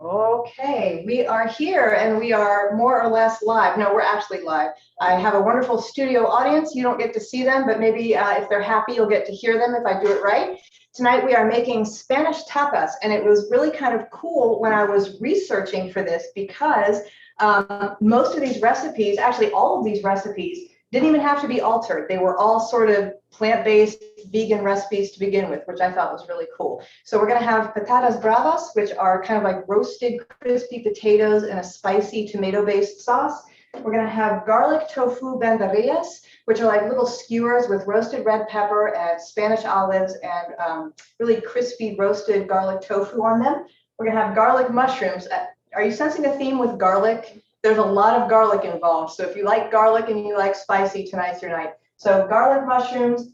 Okay, we are here and we are more or less live. No, we're actually live. I have a wonderful studio audience. You don't get to see them, but maybe if they're happy, you'll get to hear them if I do it right. Tonight we are making Spanish tapas, and it was really kind of cool when I was researching for this because most of these recipes, actually all of these recipes, didn't even have to be altered. They were all sort of plant-based vegan recipes to begin with, which I thought was really cool. So we're going to have patatas bravas, which are kind of like roasted crispy potatoes in a spicy tomato-based sauce. We're going to have garlic tofu banderillas, which are like little skewers with roasted red pepper and Spanish olives and really crispy roasted garlic tofu on them. We're going to have garlic mushrooms. Are you sensing a theme with garlic? There's a lot of garlic involved. So if you like garlic and you like spicy, tonight's your night. So garlic mushrooms,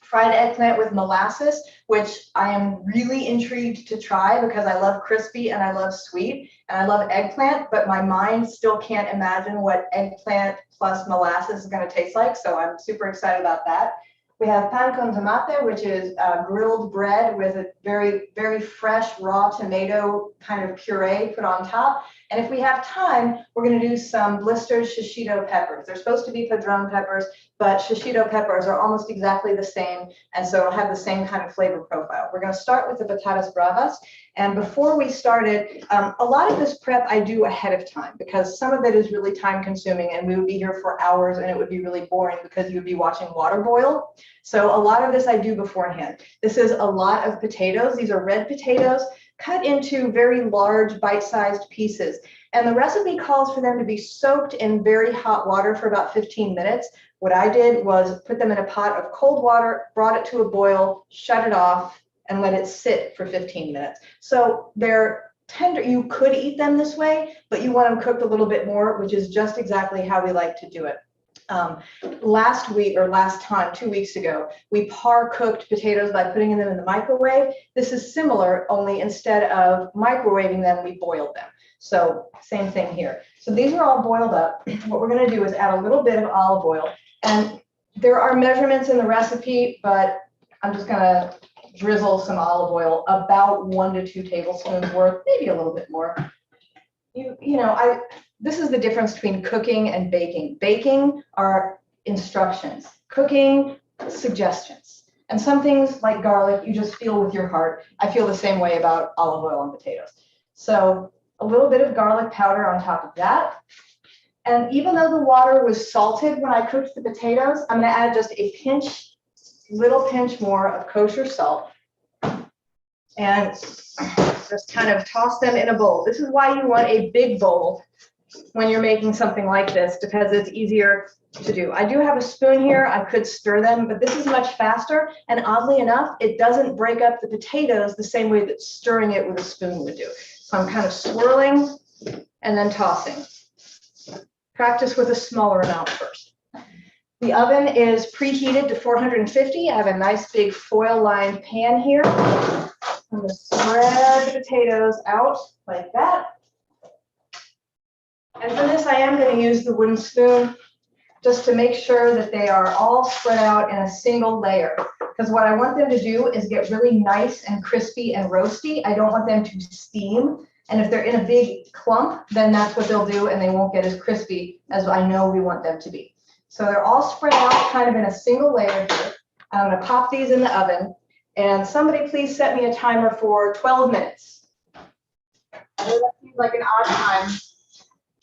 fried eggplant with molasses, which I am really intrigued to try because I love crispy and I love sweet and I love eggplant, but my mind still can't imagine what eggplant plus molasses is going to taste like. So I'm super excited about that. We have pan con tomate, which is grilled bread with a very, very fresh raw tomato kind of puree put on top. And if we have time, we're going to do some blistered shishito peppers. They're supposed to be padron peppers, but shishito peppers are almost exactly the same. And so it'll have the same kind of flavor profile. We're going to start with the patatas bravas. And before we started, a lot of this prep I do ahead of time because some of it is really time consuming and we would be here for hours and it would be really boring because you would be watching water boil. So a lot of this I do beforehand. This is a lot of potatoes. These are red potatoes cut into very large bite-sized pieces. And the recipe calls for them to be soaked in very hot water for about 15 minutes. What I did was put them in a pot of cold water, brought it to a boil, shut it off, and let it sit for 15 minutes. So they're tender. You could eat them this way, but you want them cooked a little bit more, which is just exactly how we like to do it. Last week or last time, 2 weeks ago, we par-cooked potatoes by putting them in the microwave. This is similar, only instead of microwaving them, we boiled them. So same thing here. So these are all boiled up. What we're going to do is add a little bit of olive oil. And there are measurements in the recipe, but I'm just going to drizzle some olive oil, about 1 to 2 tablespoons worth, maybe a little bit more. This is the difference between cooking and baking. Baking are instructions. Cooking, suggestions. And some things like garlic, you just feel with your heart. I feel the same way about olive oil and potatoes. So a little bit of garlic powder on top of that. And even though the water was salted when I cooked the potatoes, I'm going to add just a little pinch more of kosher salt. And just kind of toss them in a bowl. This is why you want a big bowl when you're making something like this, because it's easier to do. I do have a spoon here. I could stir them, but this is much faster. And oddly enough, it doesn't break up the potatoes the same way that stirring it with a spoon would do. So I'm kind of swirling and then tossing. Practice with a smaller amount first. The oven is preheated to 450. I have a nice big foil-lined pan here. I'm going to spread the potatoes out like that. And for this, I am going to use the wooden spoon just to make sure that they are all spread out in a single layer. Because what I want them to do is get really nice and crispy and roasty. I don't want them to steam. And if they're in a big clump, then that's what they'll do, and they won't get as crispy as I know we want them to be. So they're all spread out kind of in a single layer here. I'm going to pop these in the oven. And somebody please set me a timer for 12 minutes. I know that seems like an odd time.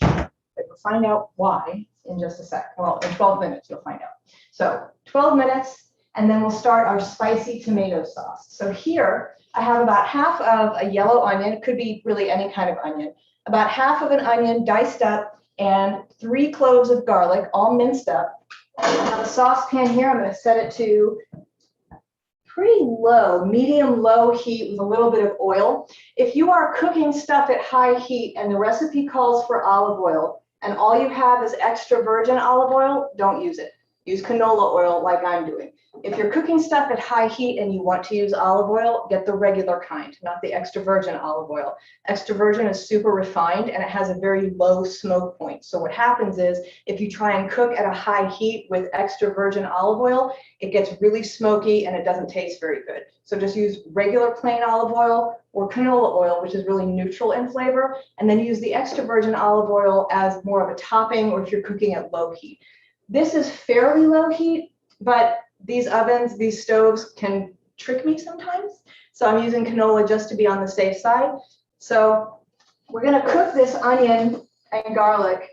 But we'll find out why in just a sec. Well, in 12 minutes, you'll find out. So 12 minutes, and then we'll start our spicy tomato sauce. So here, I have about half of a yellow onion. It could be really any kind of onion. About half of an onion diced up, and 3 cloves of garlic, all minced up. I have a saucepan here. I'm going to set it to pretty low, medium-low heat with a little bit of oil. If you are cooking stuff at high heat and the recipe calls for olive oil, and all you have is extra virgin olive oil, don't use it. use canola oil like I'm doing. If you're cooking stuff at high heat and you want to use olive oil, get the regular kind, not the extra virgin olive oil. Extra virgin is super refined and it has a very low smoke point. So what happens is if you try and cook at a high heat with extra virgin olive oil, it gets really smoky and it doesn't taste very good. So just use regular plain olive oil or canola oil, which is really neutral in flavor, and then use the extra virgin olive oil as more of a topping or if you're cooking at low heat. This is fairly low heat, but these ovens, these stoves can trick me sometimes. So I'm using canola just to be on the safe side. So we're going to cook this onion and garlic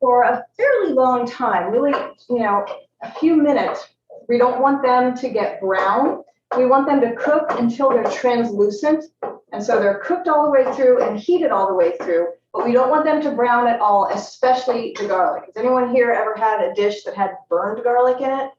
for a fairly long time, really, a few minutes. We don't want them to get brown. We want them to cook until they're translucent. And so they're cooked all the way through and heated all the way through, but we don't want them to brown at all, especially the garlic. Has anyone here ever had a dish that had burned garlic in it?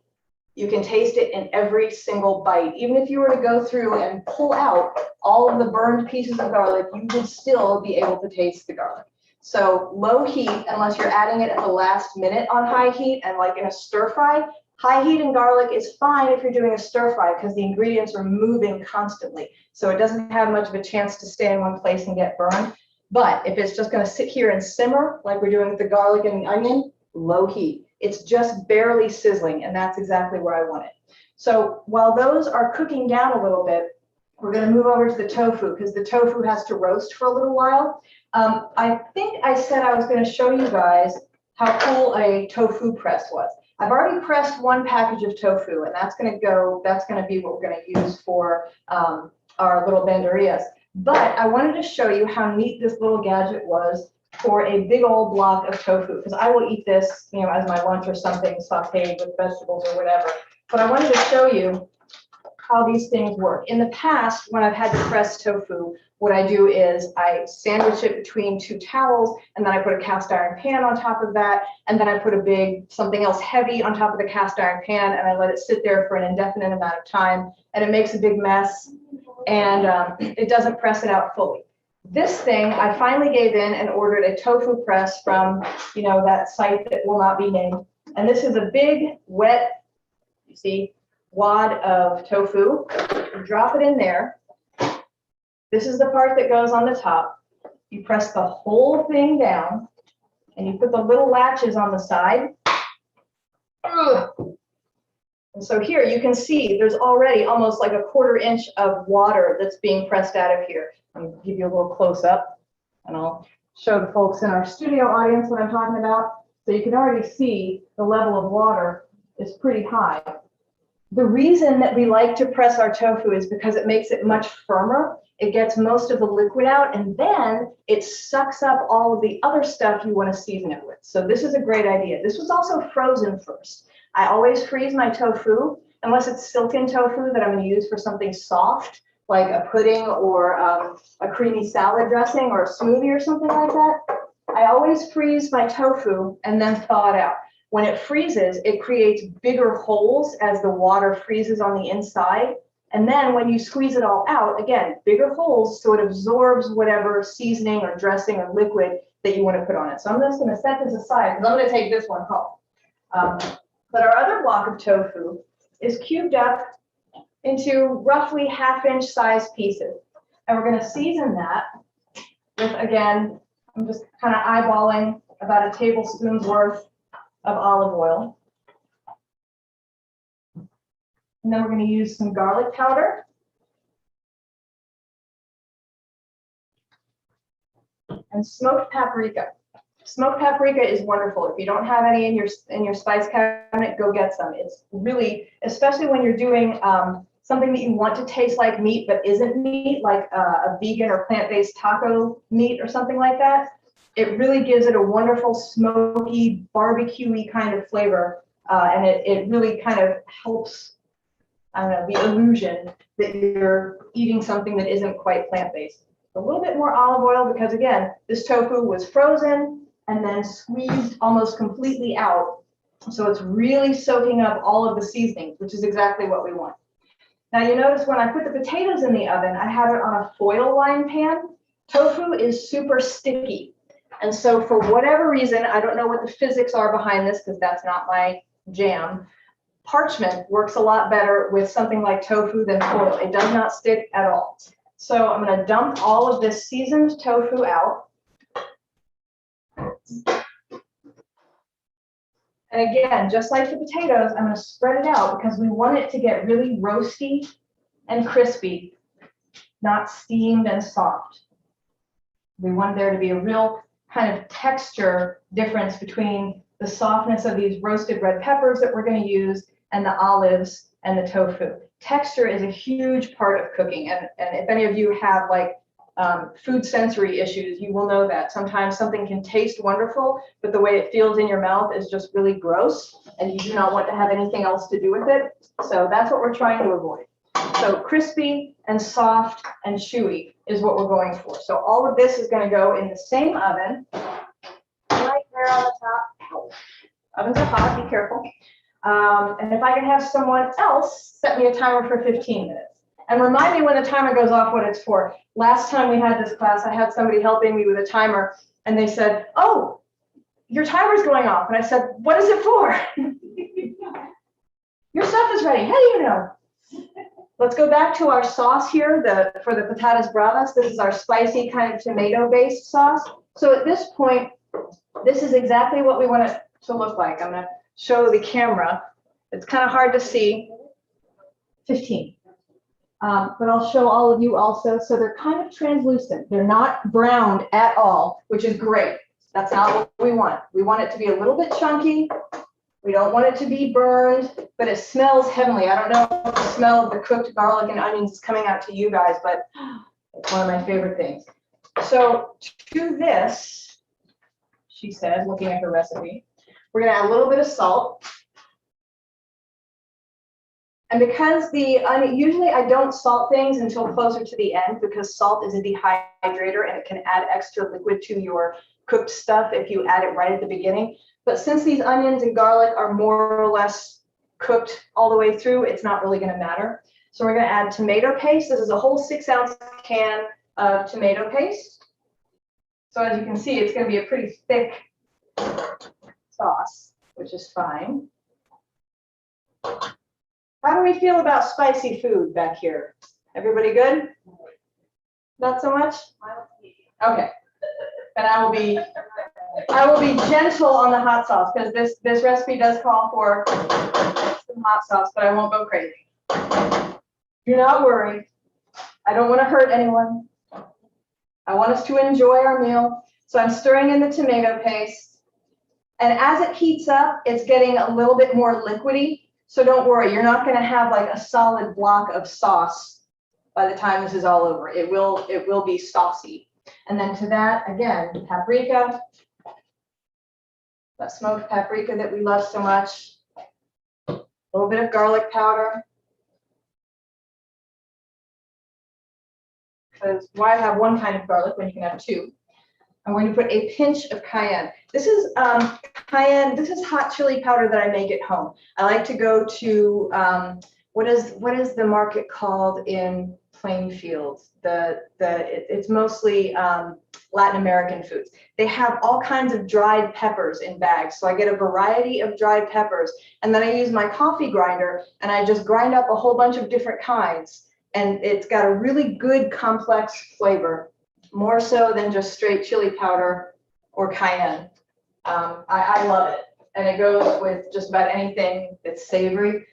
You can taste it in every single bite. Even if you were to go through and pull out all of the burned pieces of garlic, you would still be able to taste the garlic. So low heat, unless you're adding it at the last minute on high heat and like in a stir fry, high heat and garlic is fine if you're doing a stir fry because the ingredients are moving constantly. So it doesn't have much of a chance to stay in one place and get burned. But if it's just going to sit here and simmer like we're doing with the garlic and the onion, low heat. It's just barely sizzling, and that's exactly where I want it. So while those are cooking down a little bit, we're going to move over to the tofu because the tofu has to roast for a little while. I think I said I was going to show you guys how cool a tofu press was. I've already pressed one package of tofu, and that's going to be what we're going to use for our little banderillas. But I wanted to show you how neat this little gadget was for a big old block of tofu, because I will eat this, as my lunch or something, sauteed with vegetables or whatever. But I wanted to show you how these things work. In the past, when I've had to press tofu, what I do is I sandwich it between two towels, and then I put a cast iron pan on top of that, and then I put something else heavy on top of the cast iron pan, and I let it sit there for an indefinite amount of time, and it makes a big mess, and it doesn't press it out fully. This thing, I finally gave in and ordered a tofu press from, that site that will not be named. And this is a big, wet, you see, wad of tofu. You drop it in there. This is the part that goes on the top. You press the whole thing down, and you put the little latches on the side. Ugh. And so here you can see there's already almost like a 1/4 inch of water that's being pressed out of here. I'll give you a little close up, and I'll show the folks in our studio audience what I'm talking about. So you can already see the level of water is pretty high. The reason that we like to press our tofu is because it makes it much firmer. It gets most of the liquid out, and then it sucks up all of the other stuff you want to season it with. So this is a great idea. This was also frozen first. I always freeze my tofu, unless it's silken tofu that I'm going to use for something soft, like a pudding or a creamy salad dressing or a smoothie or something like that. I always freeze my tofu and then thaw it out. When it freezes, it creates bigger holes as the water freezes on the inside. And then when you squeeze it all out, again, bigger holes, so it absorbs whatever seasoning or dressing or liquid that you want to put on it. So I'm just going to set this aside because I'm going to take this one home. But our other block of tofu is cubed up into roughly 1/2 inch size pieces. And we're going to season that with, again, I'm just kind of eyeballing about a tablespoon's worth of olive oil. And then we're going to use some garlic powder. And smoked paprika. Smoked paprika is wonderful. If you don't have any in your spice cabinet, go get some. It's really, especially when you're doing something that you want to taste like meat but isn't meat, like a vegan or plant-based taco meat or something like that. It really gives it a wonderful smoky, barbecue-y kind of flavor, and it really kind of helps, I don't know, the illusion that you're eating something that isn't quite plant-based. A little bit more olive oil because, again, this tofu was frozen and then squeezed almost completely out. So it's really soaking up all of the seasonings, which is exactly what we want. Now you notice when I put the potatoes in the oven, I have it on a foil lined pan. Tofu is super sticky. And so for whatever reason, I don't know what the physics are behind this because that's not my jam. Parchment works a lot better with something like tofu than foil. It does not stick at all. So I'm going to dump all of this seasoned tofu out. And again, just like the potatoes, I'm going to spread it out because we want it to get really roasty and crispy, not steamed and soft. We want there to be a real kind of texture difference between the softness of these roasted red peppers that we're going to use and the olives and the tofu. Texture is a huge part of cooking. And if any of you have like food sensory issues, you will know that sometimes something can taste wonderful, but the way it feels in your mouth is just really gross, and you do not want to have anything else to do with it. So that's what we're trying to avoid. So crispy and soft and chewy is what we're going for. So all of this is going to go in the same oven, right there on the top. Ovens are hot, be careful. And if I can have someone else set me a timer for 15 minutes. And remind me when the timer goes off what it's for. Last time we had this class, I had somebody helping me with a timer, and they said, "Oh, your timer's going off." And I said, "What is it for?" "Your stuff is ready." "How do you know?" Let's go back to our sauce here for the patatas bravas. This is our spicy kind of tomato-based sauce. So at this point, this is exactly what we want it to look like. I'm going to show the camera. It's kind of hard to see. 15. But I'll show all of you also. So they're kind of translucent. They're not browned at all, which is great. That's not what we want. We want it to be a little bit chunky. We don't want it to be burned, but it smells heavenly. I don't know if the smell of the cooked garlic and onions is coming out to you guys, but it's one of my favorite things. So to this, she said, looking at her recipe, we're going to add a little bit of salt. And because usually I don't salt things until closer to the end, because salt is a dehydrator and it can add extra liquid to your cooked stuff if you add it right at the beginning. But since these onions and garlic are more or less cooked all the way through, it's not really going to matter. So we're going to add tomato paste. This is a whole 6-ounce can of tomato paste. So as you can see, it's going to be a pretty thick sauce, which is fine. How do we feel about spicy food back here? Everybody good? Not so much? Okay. And I will be gentle on the hot sauce, because this recipe does call for some hot sauce, but I won't go crazy. Do not worry. I don't want to hurt anyone. I want us to enjoy our meal. So I'm stirring in the tomato paste. And as it heats up, it's getting a little bit more liquidy. So don't worry, you're not going to have like a solid block of sauce by the time this is all over. It will be saucy. And then to that, again, paprika, that smoked paprika that we love so much, a little bit of garlic powder. Because why have one kind of garlic when you can have two? I'm going to put a pinch of cayenne. This is cayenne. This is hot chili powder that I make at home. I like to go to what is the market called in Plainfield? It's mostly Latin American foods. They have all kinds of dried peppers in bags. So I get a variety of dried peppers, and then I use my coffee grinder and I just grind up a whole bunch of different kinds, and it's got a really good complex flavor. More so than just straight chili powder or cayenne. I love it. And it goes with just about anything that's savory.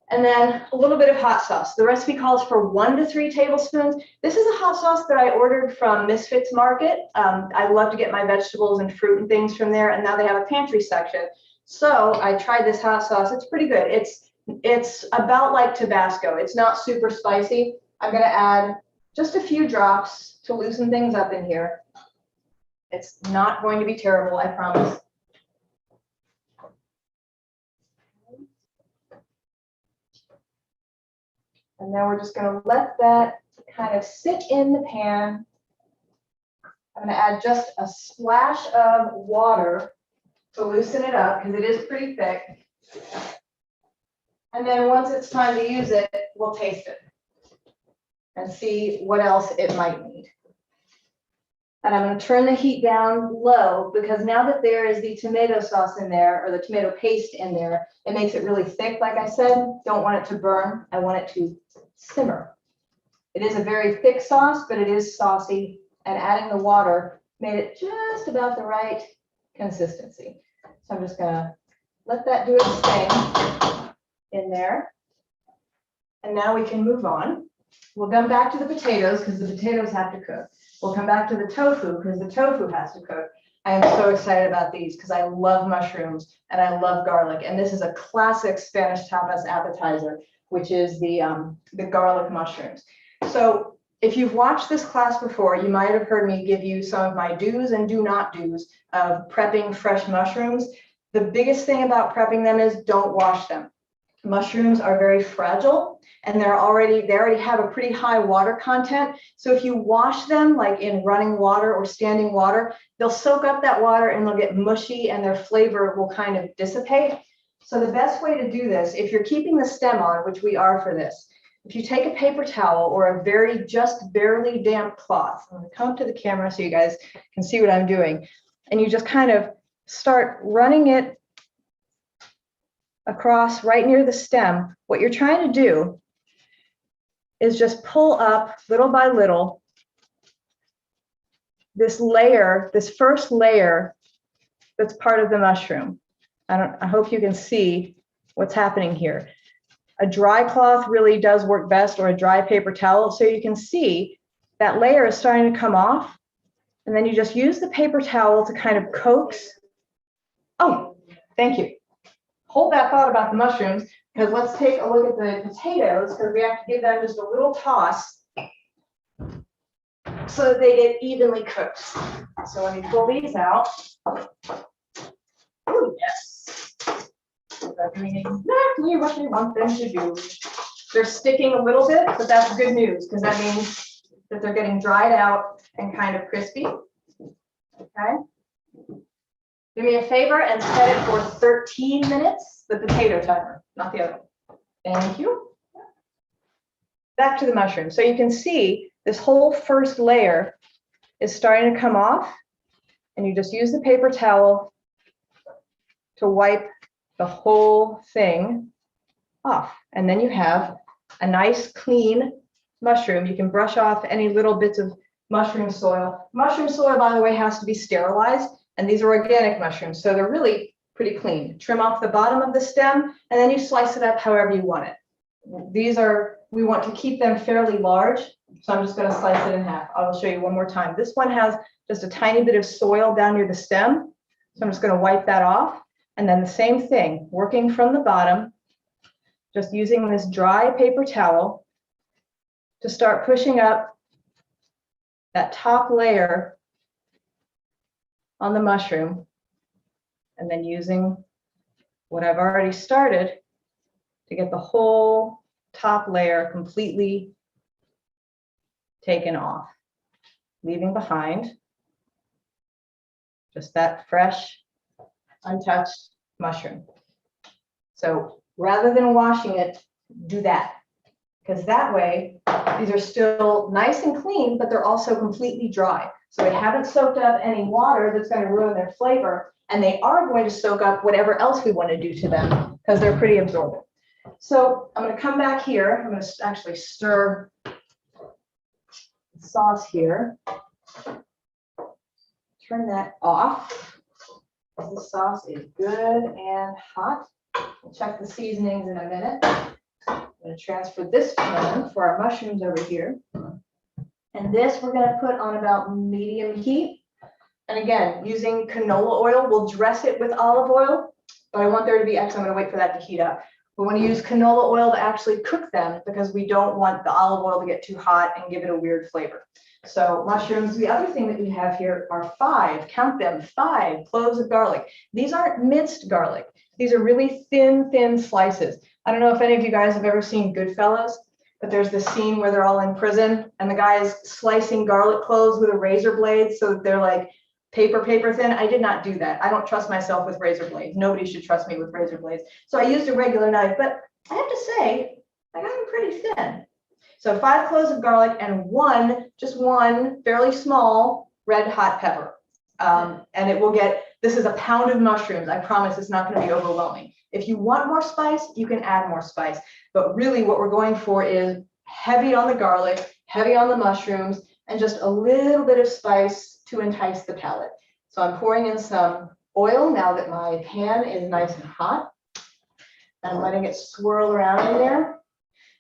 And then a little bit of hot sauce. The recipe calls for 1 to 3 tablespoons. This is a hot sauce that I ordered from Misfits Market. I love to get my vegetables and fruit and things from there. And now they have a pantry section. So I tried this hot sauce. It's pretty good. It's about like Tabasco. It's not super spicy. I'm going to add just a few drops to loosen things up in here. It's not going to be terrible, I promise. And then we're just going to let that kind of sit in the pan. I'm going to add just a splash of water to loosen it up, because it is pretty thick. And then once it's time to use it, we'll taste it and see what else it might need. And I'm going to turn the heat down low because now that there is the tomato sauce in there, or the tomato paste in there, it makes it really thick. Like I said, don't want it to burn. I want it to simmer. It is a very thick sauce, but it is saucy, and adding the water made it just about the right consistency. So I'm just going to let that do its thing in there. And now we can move on. We'll come back to the potatoes because the potatoes have to cook. We'll come back to the tofu because the tofu has to cook. I am so excited about these because I love mushrooms and I love garlic. And this is a classic Spanish tapas appetizer, which is the garlic mushrooms. So if you've watched this class before, you might have heard me give you some of my do's and do not do's of prepping fresh mushrooms. The biggest thing about prepping them is don't wash them. Mushrooms are very fragile and they already have a pretty high water content. So if you wash them like in running water or standing water, they'll soak up that water and they'll get mushy and their flavor will kind of dissipate. So the best way to do this, if you're keeping the stem on, which we are for this, if you take a paper towel or a very just barely damp cloth, I'm going to come up to the camera so you guys can see what I'm doing, and you just kind of start running it across right near the stem. What you're trying to do is just pull up little by little this layer, this first layer that's part of the mushroom. I hope you can see what's happening here. A dry cloth really does work best, or a dry paper towel, so you can see that layer is starting to come off, and then you just use the paper towel to kind of coax. Oh, thank you. Hold that thought about the mushrooms, because let's take a look at the potatoes, because we have to give them just a little toss so that they get evenly cooked. So let me pull these out. Oh, yes. They're doing exactly what we want them to do. They're sticking a little bit, but that's good news, because that means that they're getting dried out and kind of crispy. Okay. Do me a favor and set it for 13 minutes, the potato timer, not the other one. Thank you. Back to the mushroom. So you can see this whole first layer is starting to come off, and you just use the paper towel to wipe the whole thing off. And then you have a nice clean mushroom. You can brush off any little bits of mushroom soil. Mushroom soil, by the way, has to be sterilized. And these are organic mushrooms, so they're really pretty clean. Trim off the bottom of the stem, and then you slice it up however you want it. We want to keep them fairly large, so I'm just going to slice it in half. I will show you one more time. This one has just a tiny bit of soil down near the stem, so I'm just going to wipe that off. And then the same thing, working from the bottom, just using this dry paper towel to start pushing up that top layer on the mushroom, and then using what I've already started to get the whole top layer completely taken off, leaving behind just that fresh, untouched mushroom. So rather than washing it, do that, because that way these are still nice and clean, but they're also completely dry. So they haven't soaked up any water that's going to ruin their flavor, and they are going to soak up whatever else we want to do to them because they're pretty absorbent. So I'm going to come back here. I'm going to actually stir the sauce here. Turn that off. The sauce is good and hot. We'll check the seasonings in a minute. I'm going to transfer this pan for our mushrooms over here. And this we're going to put on about medium heat. And again, using canola oil, we'll dress it with olive oil, but I want there to be extra. I'm going to wait for that to heat up. We want to use canola oil to actually cook them because we don't want the olive oil to get too hot and give it a weird flavor. So mushrooms, the other thing that we have here are 5, count them, 5 cloves of garlic. These aren't minced garlic. These are really thin slices. I don't know if any of you guys have ever seen Goodfellas, but there's this scene where they're all in prison and the guy's slicing garlic cloves with a razor blade so that they're like paper thin. I did not do that. I don't trust myself with razor blades. Nobody should trust me with razor blades. So I used a regular knife, but I have to say, I got them pretty thin. So 5 cloves of garlic and just one fairly small red hot pepper. And it will get, this is a pound of mushrooms. I promise it's not going to be overwhelming. If you want more spice, you can add more spice. But really what we're going for is heavy on the garlic, heavy on the mushrooms, and just a little bit of spice to entice the palate. So I'm pouring in some oil now that my pan is nice and hot. And I'm letting it swirl around in there.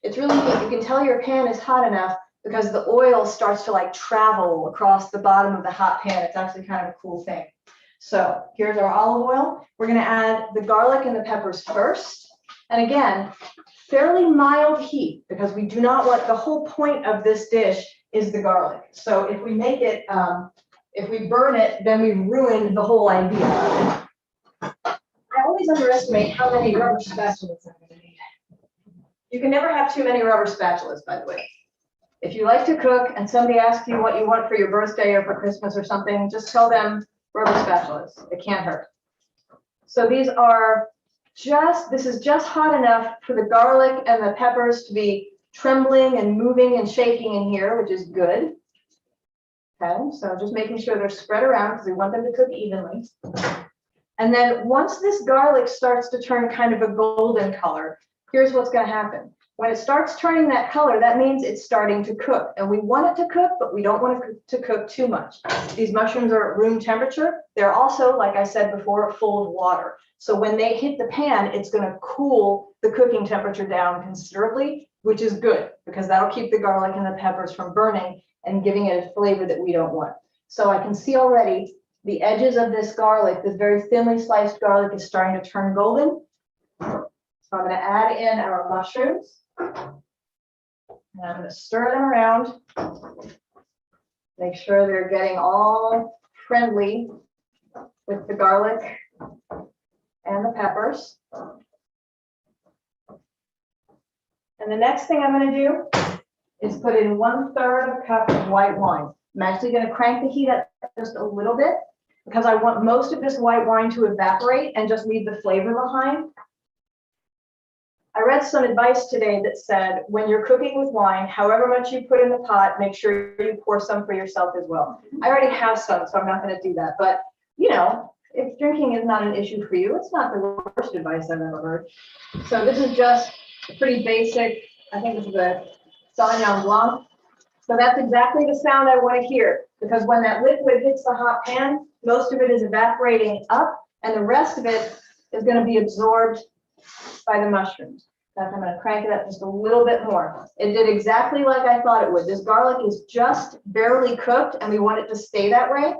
It's really neat. You can tell your pan is hot enough because the oil starts to like travel across the bottom of the hot pan. It's actually kind of a cool thing. So here's our olive oil. We're going to add the garlic and the peppers first. And again, fairly mild heat because we do not want, the whole point of this dish is the garlic. So if we make it, if we burn it, then we ruin the whole idea. I always underestimate how many rubber spatulas I'm going to need. You can never have too many rubber spatulas, by the way. If you like to cook and somebody asks you what you want for your birthday or for Christmas or something, just tell them rubber spatulas. It can't hurt. So these are just, this is just hot enough for the garlic and the peppers to be trembling and moving and shaking in here, which is good. Okay, so just making sure they're spread around because we want them to cook evenly. And then once this garlic starts to turn kind of a golden color, here's what's going to happen. When it starts turning that color, that means it's starting to cook. And we want it to cook, but we don't want it to cook too much. These mushrooms are at room temperature. They're also, like I said before, full of water. So when they hit the pan, it's going to cool the cooking temperature down considerably, which is good because that'll keep the garlic and the peppers from burning and giving it a flavor that we don't want. So I can see already the edges of this garlic, this very thinly sliced garlic, is starting to turn golden. So I'm going to add in our mushrooms. And I'm going to stir them around. Make sure they're getting all friendly with the garlic and the peppers. And the next thing I'm going to do is put in 1/3 of a cup of white wine. I'm actually going to crank the heat up just a little bit because I want most of this white wine to evaporate and just leave the flavor behind. I read some advice today that said, when you're cooking with wine, however much you put in the pot, make sure you pour some for yourself as well. I already have some, so I'm not going to do that. But, you know, if drinking is not an issue for you, it's not the worst advice I've ever heard. So this is just pretty basic. I think this is a Sauvignon Blanc. So that's exactly the sound I want to hear, because when that liquid hits the hot pan, most of it is evaporating up, and the rest of it is going to be absorbed by the mushrooms. I'm going to crank it up just a little bit more. It did exactly like I thought it would. This garlic is just barely cooked, and we want it to stay that way.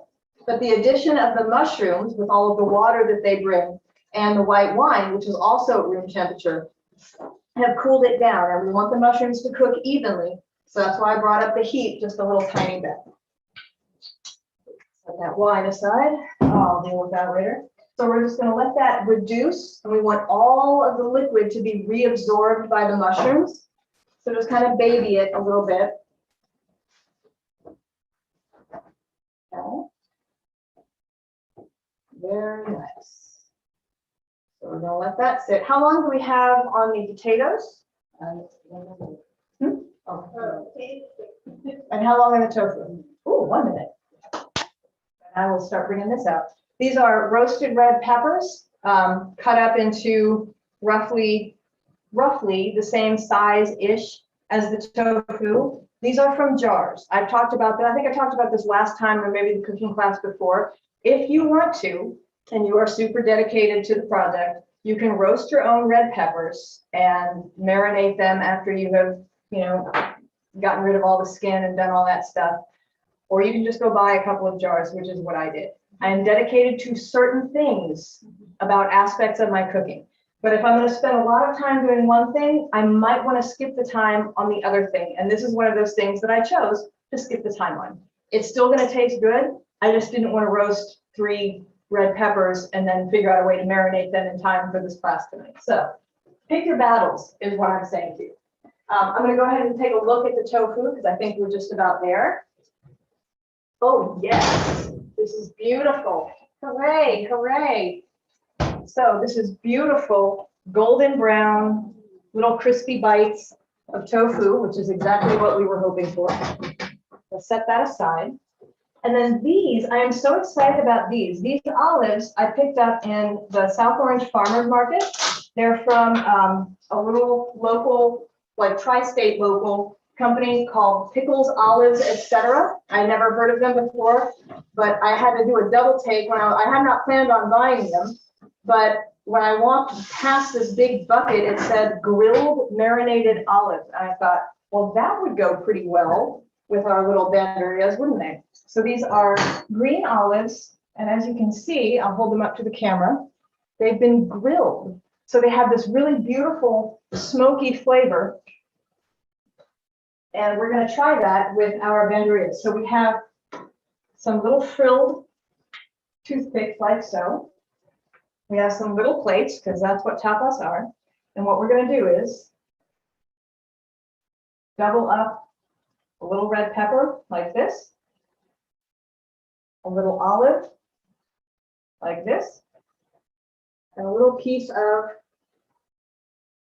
But the addition of the mushrooms with all of the water that they bring and the white wine, which is also at room temperature, have cooled it down. And we want the mushrooms to cook evenly. So that's why I brought up the heat just a little tiny bit. Set that wine aside. I'll deal with that later. So we're just going to let that reduce, and we want all of the liquid to be reabsorbed by the mushrooms. So just kind of baby it a little bit. Okay. Very nice. So we're going to let that sit. How long do we have on the potatoes? And how long on the tofu? Oh, 1 minute. And I will start bringing this out. These are roasted red peppers, cut up into roughly the same size-ish as the tofu. These are from jars. I've talked about that. I think I talked about this last time or maybe the cooking class before. If you want to, and you are super dedicated to the project, you can roast your own red peppers and marinate them after you have, you know, gotten rid of all the skin and done all that stuff. Or you can just go buy a couple of jars, which is what I did. I am dedicated to certain things about aspects of my cooking. But if I'm going to spend a lot of time doing one thing, I might want to skip the time on the other thing. And this is one of those things that I chose to skip the time on. It's still going to taste good. I just didn't want to roast 3 red peppers and then figure out a way to marinate them in time for this class tonight. So pick your battles is what I'm saying to you. I'm going to go ahead and take a look at the tofu because I think we're just about there. Oh, yes. This is beautiful. Hooray, hooray. So this is beautiful golden brown, little crispy bites of tofu, which is exactly what we were hoping for. We'll set that aside. And then these, I am so excited about these. These olives I picked up in the South Orange Farmers Market. They're from a little local, like tri-state local company called Pickles, Olives, etc. I never heard of them before, but I had to do a double take when I had not planned on buying them. But when I walked past this big bucket, it said grilled marinated olives. And I thought, well, that would go pretty well with our little banderias, wouldn't they? So these are green olives, and as you can see, I'll hold them up to the camera. They've been grilled. So they have this really beautiful smoky flavor. And we're going to try that with our banderias. So we have some little frilled toothpicks like so. We have some little plates, because that's what tapas are. And what we're going to do is double up a little red pepper like this, a little olive like this, and a little piece of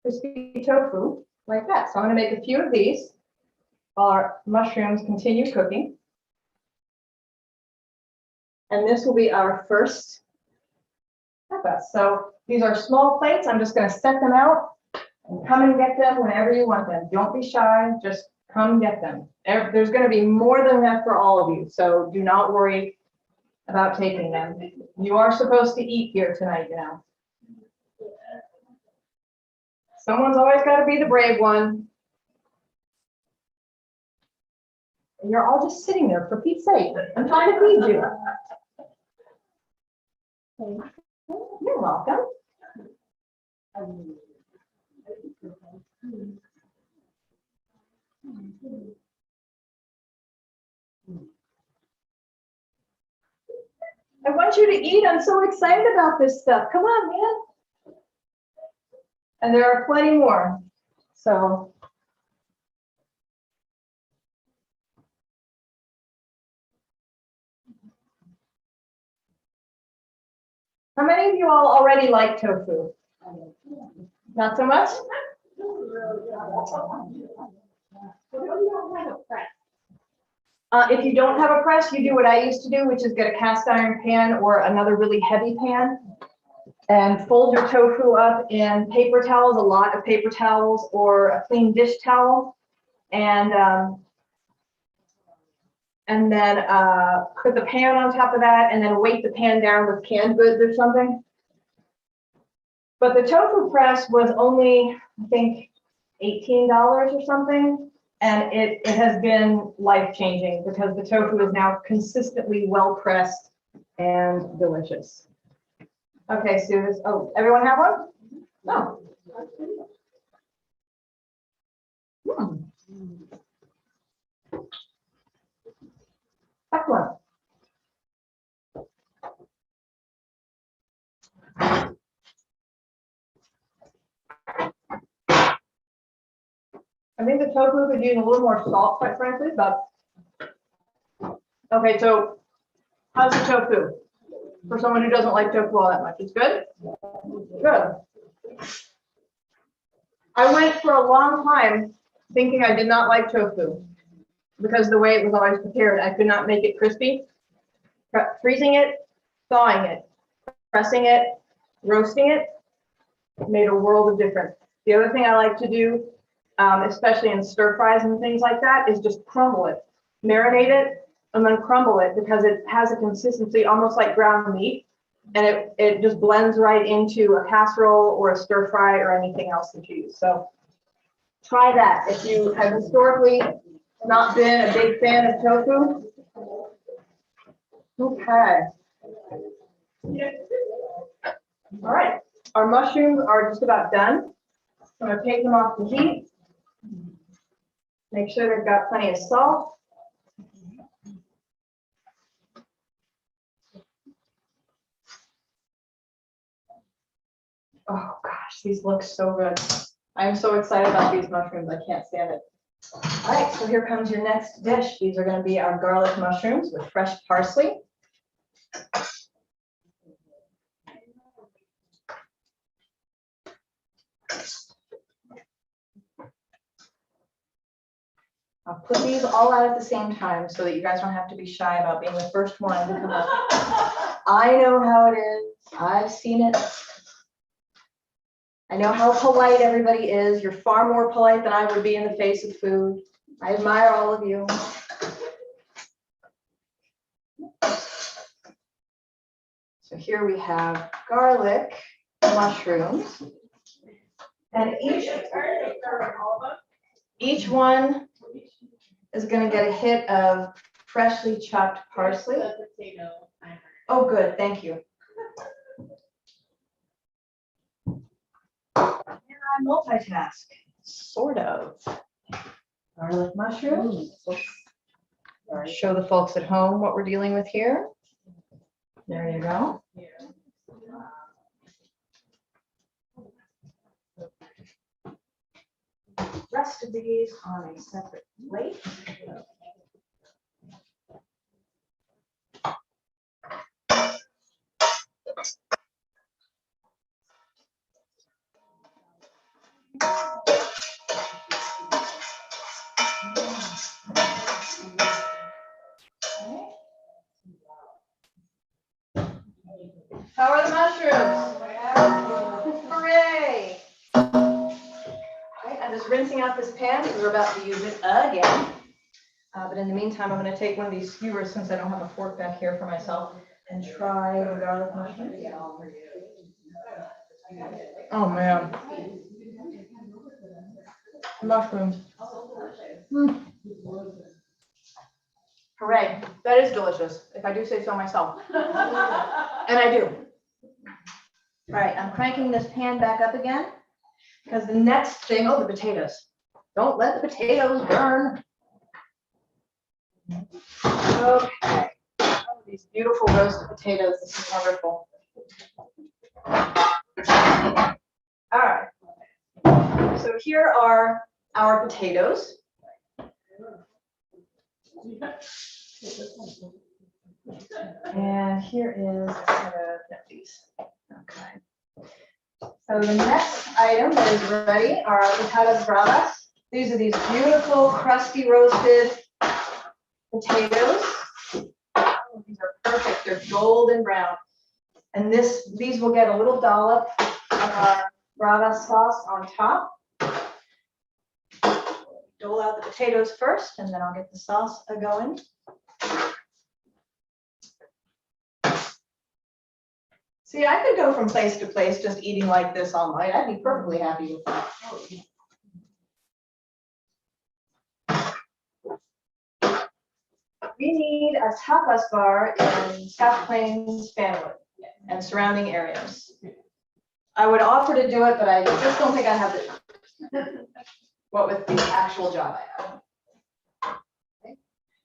crispy tofu like that. So I'm going to make a few of these while our mushrooms continue cooking. And this will be our first tapas. So these are small plates. I'm just going to set them out and come and get them whenever you want them. Don't be shy, just come get them. There's going to be more than enough for all of you, so do not worry about taking them. You are supposed to eat here tonight, you know. Someone's always got to be the brave one. And you're all just sitting there, for Pete's sake. I'm trying to feed you. You're welcome. I want you to eat. I'm so excited about this stuff. Come on, man. And there are plenty more. So how many of you all already like tofu? Not so much? If you don't have a press, you do what I used to do, which is get a cast iron pan or another really heavy pan and fold your tofu up in paper towels, a lot of paper towels or a clean dish towel, and then put the pan on top of that and then weight the pan down with canned goods or something. But the tofu press was only, I think, $18 or something. And it has been life-changing because the tofu is now consistently well-pressed and delicious. Okay, Sue, oh, everyone have one? No. Excellent. I think the tofu could use a little more salt, quite frankly, but okay, so how's the tofu? For someone who doesn't like tofu all that much, it's good? Good. I went for a long time thinking I did not like tofu because the way it was always prepared, I could not make it crispy. Freezing it, thawing it, pressing it, roasting it made a world of difference. The other thing I like to do, especially in stir fries and things like that, is just crumble it, marinate it, and then crumble it because it has a consistency almost like ground meat, and it just blends right into a casserole or a stir fry or anything else that you use. So try that if you have historically not been a big fan of tofu. Okay. All right, our mushrooms are just about done. I'm going to take them off the heat. Make sure they've got plenty of salt. Oh gosh, these look so good. I am so excited about these mushrooms. I can't stand it. All right, so here comes your next dish. These are going to be our garlic mushrooms with fresh parsley. I'll put these all out at the same time so that you guys don't have to be shy about being the first one to come up. I know how it is. I've seen it. I know how polite everybody is. You're far more polite than I would be in the face of food. I admire all of you. So here we have garlic, mushrooms, and each one is going to get a hit of freshly chopped parsley. Oh, good, thank you. And I multitask, sort of. Garlic mushrooms. Show the folks at home what we're dealing with here. There you go. The rest of these on a separate plate. How are the mushrooms? Hooray! Right, I'm just rinsing out this pan because we're about to use it again. But in the meantime, I'm going to take one of these skewers since I don't have a fork back here for myself and try the garlic mushrooms. Oh man. Mushrooms. Hooray. That is delicious, if I do say so myself. And I do. All right, I'm cranking this pan back up again because the next thing, oh, the potatoes. Don't let the potatoes burn. Okay. Oh, these beautiful roasted potatoes. This is wonderful. All right. So here are our potatoes. And here is these. Okay. So the next item that is ready are our patatas bravas. These are these beautiful, crusty roasted potatoes. Oh, these are perfect. They're golden brown. And these will get a little dollop of our brava sauce on top. Dole out the potatoes first, and then I'll get the sauce going. See, I could go from place to place just eating like this all night. I'd be perfectly happy with that. We need a tapas bar in South Plains, Fanwood, and surrounding areas. I would offer to do it, but I just don't think I have it. What with the actual job I have. Okay.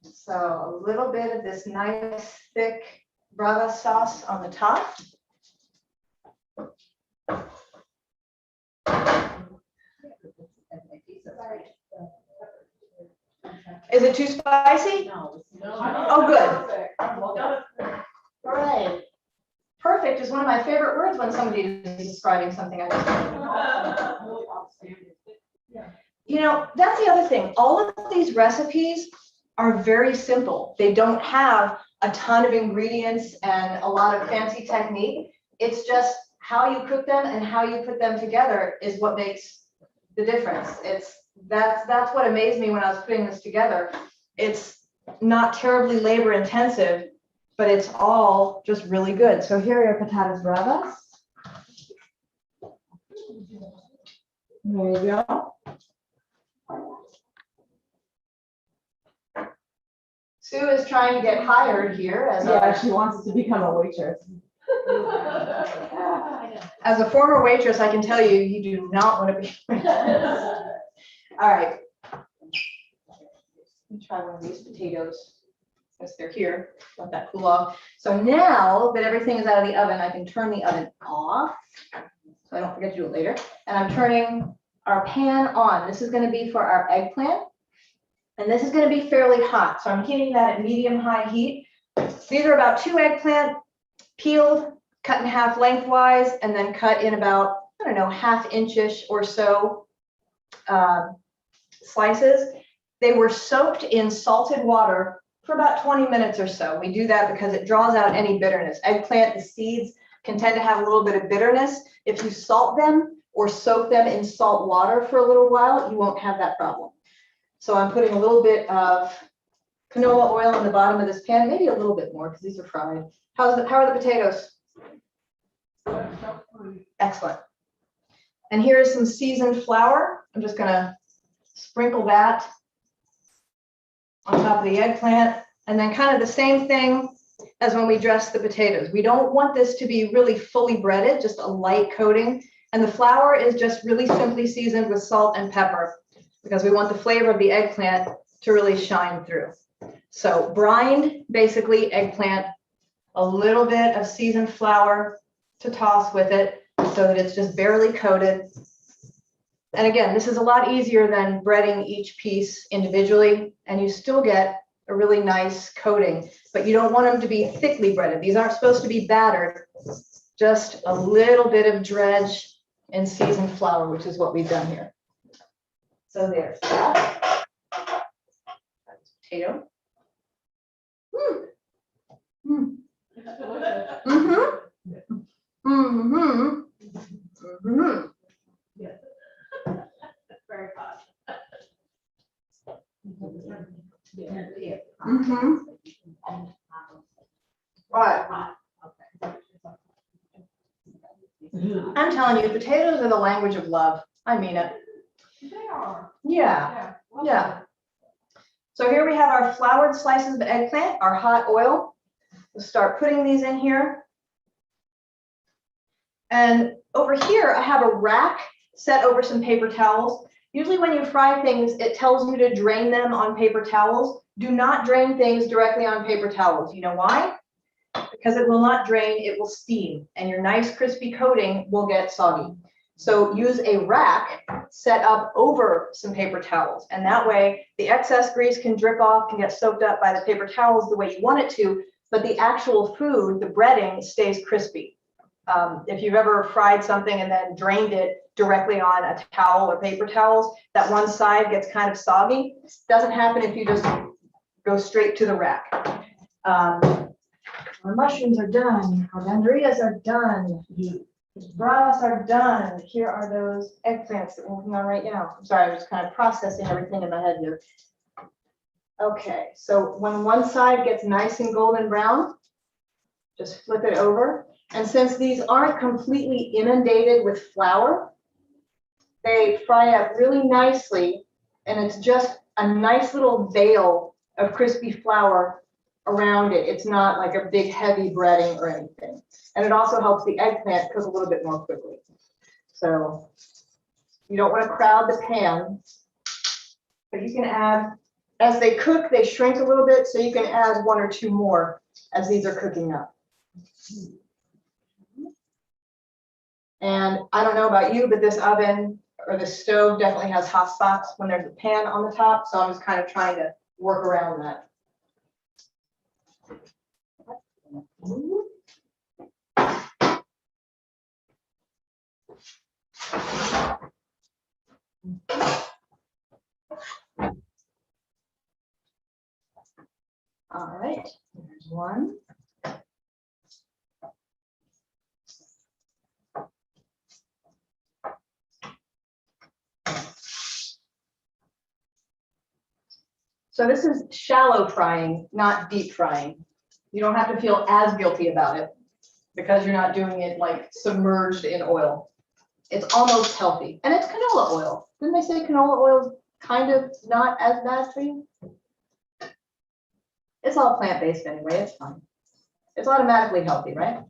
So a little bit of this nice thick brava sauce on the top. Is it too spicy? No. Oh, good. All right. Perfect is one of my favorite words when somebody is describing something I just did. You know, that's the other thing. All of these recipes are very simple. They don't have a ton of ingredients and a lot of fancy technique. It's just how you cook them and how you put them together is what makes the difference. That's what amazed me when I was putting this together. It's not terribly labor intensive, but it's all just really good. So here are patatas bravas. There you go. Sue is trying to get hired here. She wants to become a waitress. As a former waitress, I can tell you, you do not want to be. All right. Let me try one of these potatoes. Since they're here, let that cool off. So now that everything is out of the oven, I can turn the oven off. So I don't forget to do it later. And I'm turning our pan on. This is going to be for our eggplant. And this is going to be fairly hot. So I'm heating that at medium-high heat. These are about 2 eggplant, peeled, cut in half lengthwise, and then cut in about, I don't know, 1/2 inch-ish or so slices. They were soaked in salted water for about 20 minutes or so. We do that because it draws out any bitterness. Eggplant, the seeds can tend to have a little bit of bitterness. If you salt them or soak them in salt water for a little while, you won't have that problem. So I'm putting a little bit of canola oil in the bottom of this pan, maybe a little bit more because these are fried. How are the potatoes? Excellent. And here is some seasoned flour. I'm just gonna sprinkle that on top of the eggplant, and then kind of the same thing as when we dress the potatoes. We don't want this to be really fully breaded, just a light coating. And the flour is just really simply seasoned with salt and pepper because we want the flavor of the eggplant to really shine through. So brined, basically eggplant, a little bit of seasoned flour to toss with it so that it's just barely coated. And again, this is a lot easier than breading each piece individually, and you still get a really nice coating, but you don't want them to be thickly breaded. These aren't supposed to be battered, just a little bit of dredge and seasoned flour, which is what we've done here. So there's that. That's potato. Very hot. All right. I'm telling you, potatoes are the language of love. I mean it. They are. Yeah. Well, Yeah. So here we have our floured slices of eggplant, our hot oil. We'll start putting these in here. And over here, I have a rack set over some paper towels. Usually when you fry things, it tells you to drain them on paper towels. Do not drain things directly on paper towels. You know why? Because it will not drain, it will steam, and your nice crispy coating will get soggy. So use a rack set up over some paper towels, and that way the excess grease can drip off, can get soaked up by the paper towels the way you want it to, but the actual food, the breading, stays crispy. If you've ever fried something and then drained it directly on a towel or paper towels, that one side gets kind of soggy. Doesn't happen if you just go straight to the rack. Our mushrooms are done. Our banderias are done. Bravas are done. Here are those eggplants that we're working on right now. I'm sorry, I'm just kind of processing everything in my head here. Okay, so when one side gets nice and golden brown, just flip it over. And since these aren't completely inundated with flour, they fry up really nicely, and it's just a nice little veil of crispy flour around it. It's not like a big heavy breading or anything. And it also helps the eggplant cook a little bit more quickly. So you don't want to crowd the pan, but you can add, as they cook, they shrink a little bit, so you can add one or two more as these are cooking up. And I don't know about you, but this oven or the stove definitely has hot spots when there's a pan on the top. So I'm just kind of trying to work around that. All right, there's one. So this is shallow frying, not deep frying. You don't have to feel as guilty about it because you're not doing it like submerged in oil. It's almost healthy, and it's canola oil. Didn't they say canola oil is kind of not as bad for you? It's all plant-based anyway, it's fine. It's automatically healthy, right?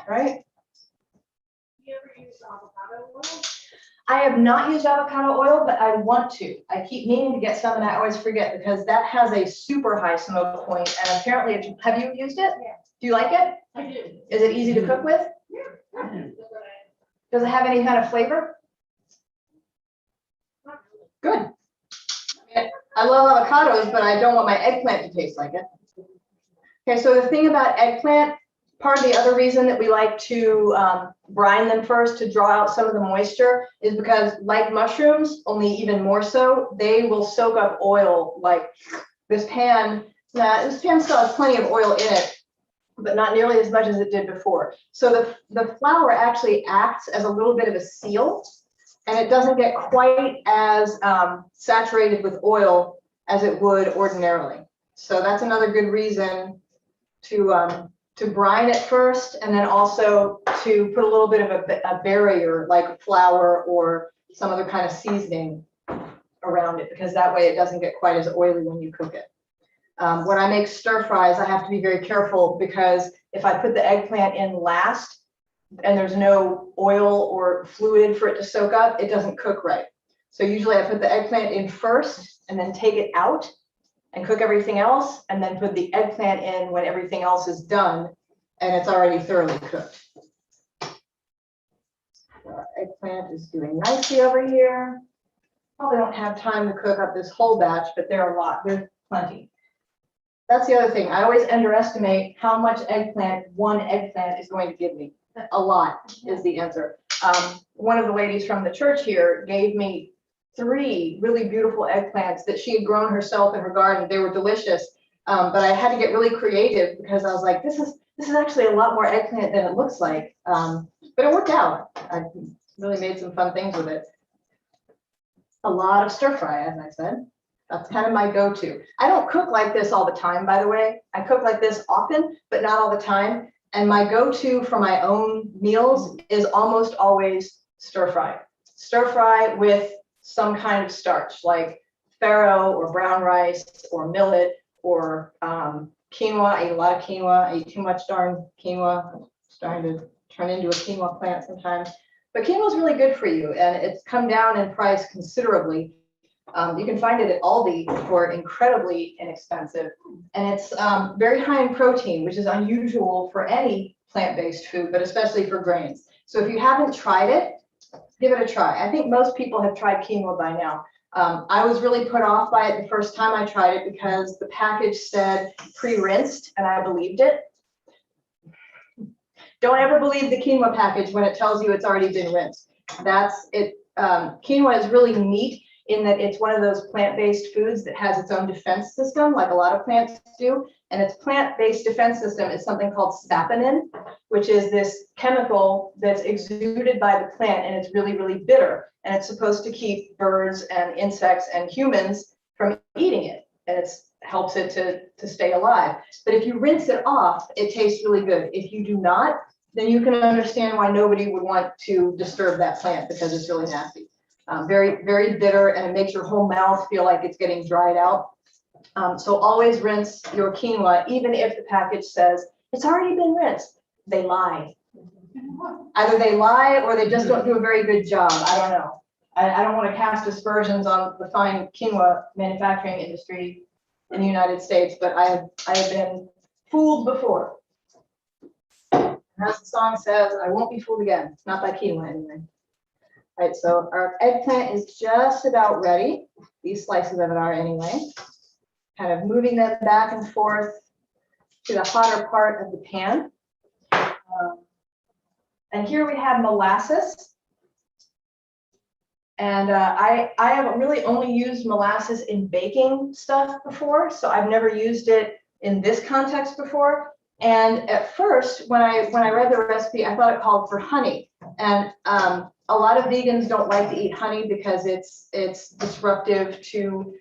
Right? You ever use avocado oil? I have not used avocado oil, but I want to. I keep meaning to get some, and I always forget because that has a super high smoke point, and apparently, have you used it? Yeah. Do you like it? I do. Is it easy to cook with? Yeah. Does it have any kind of flavor? Good. I love avocados, but I don't want my eggplant to taste like it. Okay, so the thing about eggplant Part of the other reason that we like to brine them first to draw out some of the moisture is because, like mushrooms, only even more so, they will soak up oil. Like this pan, this pan still has plenty of oil in it, but not nearly as much as it did before. So the flour actually acts as a little bit of a seal, and it doesn't get quite as saturated with oil as it would ordinarily. So that's another good reason to brine it first, and then also to put a little bit of a barrier like flour or some other kind of seasoning around it, because that way it doesn't get quite as oily when you cook it. When I make stir fries, I have to be very careful, because if I put the eggplant in last and there's no oil or fluid for it to soak up, it doesn't cook right. So usually I put the eggplant in first and then take it out and cook everything else, and then put the eggplant in when everything else is done and it's already thoroughly cooked. Our eggplant is doing nicely over here. Probably don't have time to cook up this whole batch, but there are a lot, there's plenty. That's the other thing. I always underestimate how much eggplant one eggplant is going to give me. A lot is the answer. One of the ladies from the church here gave me 3 really beautiful eggplants that she had grown herself in her garden. They were delicious, but I had to get really creative, because I was like, this is actually a lot more eggplant than it looks like. But it worked out. I really made some fun things with it. A lot of stir fry, as I said. That's kind of my go-to. I don't cook like this all the time, by the way. I cook like this often, but not all the time. And my go-to for my own meals is almost always stir fry. Stir fry with some kind of starch, like farro or brown rice or millet or quinoa. I eat a lot of quinoa. I eat too much darn quinoa. I'm starting to turn into a quinoa plant sometimes. But quinoa is really good for you, and it's come down in price considerably. You can find it at Aldi for incredibly inexpensive, and it's very high in protein, which is unusual for any plant-based food, but especially for grains. So if you haven't tried it, give it a try. I think most people have tried quinoa by now. I was really put off by it the first time I tried it, because the package said pre-rinsed, and I believed it. Don't ever believe the quinoa package when it tells you it's already been rinsed. That's it. Quinoa is really neat in that it's one of those plant-based foods that has its own defense system, like a lot of plants do. And its plant-based defense system is something called saponin, which is this chemical that's exuded by the plant, and it's really, really bitter. And it's supposed to keep birds and insects and humans from eating it. And it helps it to stay alive. But if you rinse it off, it tastes really good. If you do not, then you can understand why nobody would want to disturb that plant, because it's really nasty. Very, very bitter, and it makes your whole mouth feel like it's getting dried out. So always rinse your quinoa, even if the package says it's already been rinsed. They lie. Either they lie or they just don't do a very good job. I don't know. I don't want to cast aspersions on the fine quinoa manufacturing industry in the United States, but I have been fooled before. As the song says, I won't be fooled again. Not by quinoa anyway. All right, so our eggplant is just about ready. These slices of it are anyway. Kind of moving them back and forth to the hotter part of the pan. And here we have molasses. And I have really only used molasses in baking stuff before, so I've never used it in this context before. And at first, when I read the recipe, I thought it called for honey. And a lot of vegans don't like to eat honey because it's disruptive to,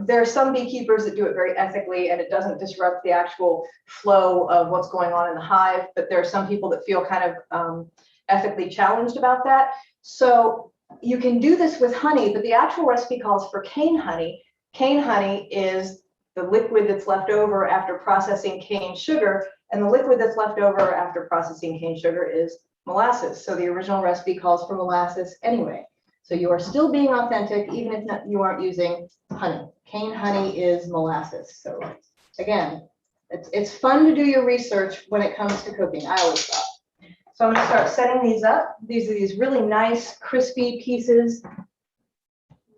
there are some beekeepers that do it very ethically and it doesn't disrupt the actual flow of what's going on in the hive. But there are some people that feel kind of ethically challenged about that. So you can do this with honey, but the actual recipe calls for cane honey. Cane honey is the liquid that's left over after processing cane sugar, and the liquid that's left over after processing cane sugar is molasses. So the original recipe calls for molasses anyway. So you are still being authentic, even if you aren't using honey. Cane honey is molasses. So again, it's fun to do your research when it comes to cooking, I always thought. So I'm going to start setting these up. These are these really nice, crispy pieces.